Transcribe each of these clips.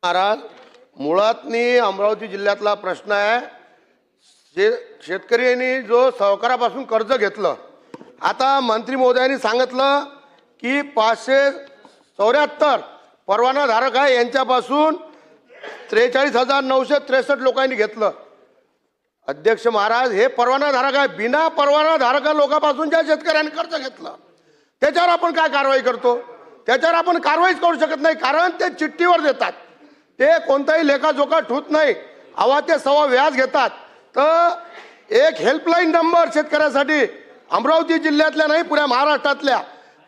महाराज, मुळातनी अमरावती जिल्ह्यातला प्रश्न आहे। शेतकऱ्यांनी जो सावकारापासून कर्ज घेतलं, आता मंत्री महोदयांनी सांगितलं की 574 परवानाधारक आहे, यांच्यापासून 43,963 लोकांनी घेतलं। अध्यक्ष महाराज, हे परवानाधारक आहे, बिना परवानाधारक लोकांपासून ज्या शेतकऱ्यांनी कर्ज घेतलं त्याच्यावर आपण काय कारवाई करतो? त्याच्यावर आपण कारवाईच करू शकत नाही, कारण ते चिठ्ठीवर देतात, ते कोणताही लेखाजोखा ठेवत नाही, अवा ते सवा व्याज घेतात। तर एक हेल्पलाईन नंबर शेतकऱ्यासाठी अमरावती जिल्ह्यातल्या नाही, पुऱ्या महाराष्ट्रातल्या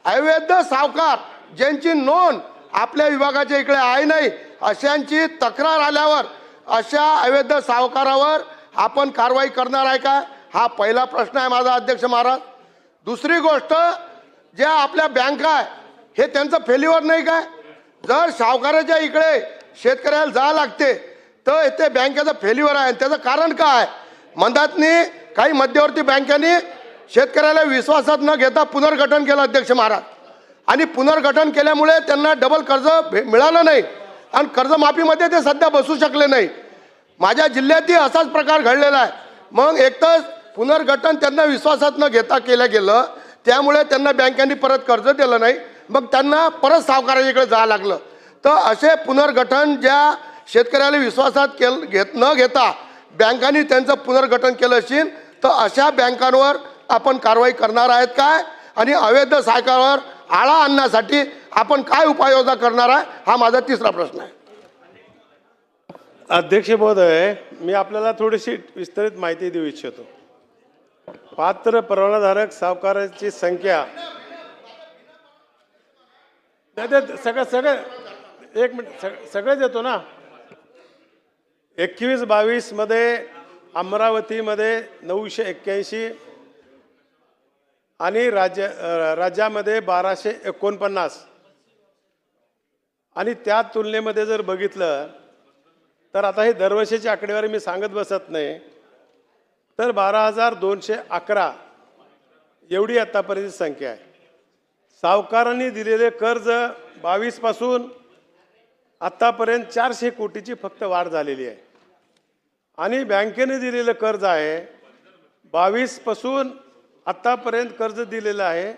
अवैध सावकार ज्यांची नोंद आपल्या विभागाच्या इकडे आहे नाही, अशांची तक्रार आल्यावर अशा अवैध सावकारावर आपण कारवाई करणार आहे का? हा पहिला प्रश्न आहे माझा अध्यक्ष महाराज। दुसरी गोष्ट, ज्या आपल्या बँका आहे हे त्यांचं फेल्युअर नाही काय? जर सावकाराच्या इकडे शेतकऱ्याला जा लागते तर ते बँकेचं फेल्युअर आहे, त्याचं कारण काय? मंदातनी काही मध्यवर्ती बँकांनी शेतकऱ्याला विश्वासात न घेता पुनर्गठन केलं अध्यक्ष महाराज, आणि पुनर्गठन केल्यामुळे त्यांना डबल कर्ज मिळालं नाही आणि कर्जमाफीमध्ये ते सध्या बसू शकले नाही। माझ्या जिल्ह्यातही असाच प्रकार घडलेला आहे। मग एक तर पुनर्गठन त्यांना विश्वासात न घेता केलं गेलं, त्यामुळे त्यांना बँकांनी परत कर्ज दिलं नाही, मग त्यांना परत सावकाराकडे जावं लागलं। तर असे पुनर्गठन ज्या शेतकऱ्याला विश्वासात न घेता बँकांनी त्यांचं पुनर्गठन केलं असेल तर अशा बँकांवर आपण कारवाई करणार आहेत काय? आणि अवैध सावकारावर आळा आणण्यासाठी आपण काय उपाययोजना करणार आहे? हा माझा तिसरा प्रश्न आहे। अध्यक्ष महोदय, मी आपल्याला थोडीशी विस्तारित माहिती देऊ इच्छितो। पात्र परवानाधारक सावकाराची संख्या सगळं एक मिनिट सगळेच येतो ना। 21-22 मध्ये अमरावतीमध्ये 981 आणि राज्यामध्ये 1249, आणि त्या तुलनेमध्ये जर बघितलं तर आता हे दरवर्षीची आकडेवारी मी सांगत बसत नाही, तर 12,211 एवढी आतापर्यंत संख्या आहे। सावकारांनी दिलेले कर्ज 22 पासून आतापर्यंत 400 कोटीची फक्त वाढ झालेली आहे, आणि बँकेने दिलेलं कर्ज आहे 22 पासून आतापर्यंत कर्ज दिलेलं आहे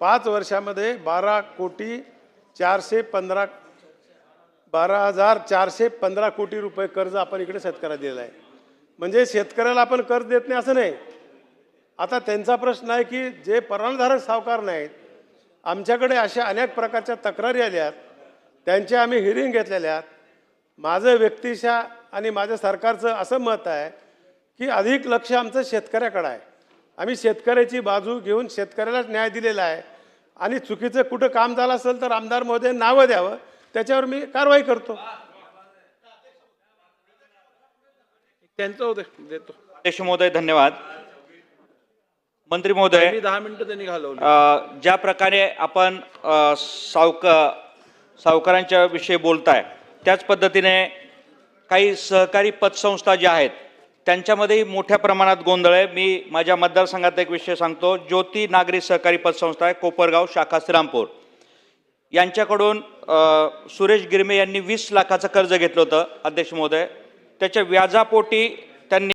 5 वर्षामध्ये 12,415 कोटी रुपये कर्ज आपण इकडे शेतकऱ्याला दिलेलं आहे। म्हणजे शेतकऱ्याला आपण कर्ज देत नाही असं नाही। आता त्यांचा प्रश्न आहे की जे परवानाधारक सावकार नाहीत, आमच्याकडे अशा अनेक प्रकारच्या तक्रारी आल्यात, त्यांचे आम्ही हिअरिंग घेतलेल्या आहेत। माझं व्यक्तिशः आणि माझ्या सरकारचं असं मत आहे की अधिक लक्ष आमचं शेतकऱ्याकडे आहे। आम्ही शेतकऱ्याची बाजू घेऊन शेतकऱ्यालाच न्याय दिलेला आहे, आणि चुकीचं कुठं काम झालं असेल तर आमदार महोदय नावं द्यावं, त्याच्यावर मी कारवाई करतो। त्यांचं देतो। अध्यक्ष महोदय, धन्यवाद। मंत्री महोदय, 10 मिनिटं त्यांनी घालवली। ज्या प्रकारे आपण सावकारांच्या विषयी बोलताय, त्याच पद्धतीने काही सहकारी पतसंस्था ज्या आहेत त्यांच्यामध्येही मोठ्या प्रमाणात गोंधळ आहे। मी माझ्या मतदारसंघात एक विषय सांगतो। ज्योती नागरी सहकारी पतसंस्था आहे, कोपरगाव शाखा श्रीरामपूर, यांच्याकडून सुरेश गिरमे यांनी 20 लाखाचं कर्ज घेतलं होतं अध्यक्ष महोदय। त्याच्या व्याजापोटी त्यांनी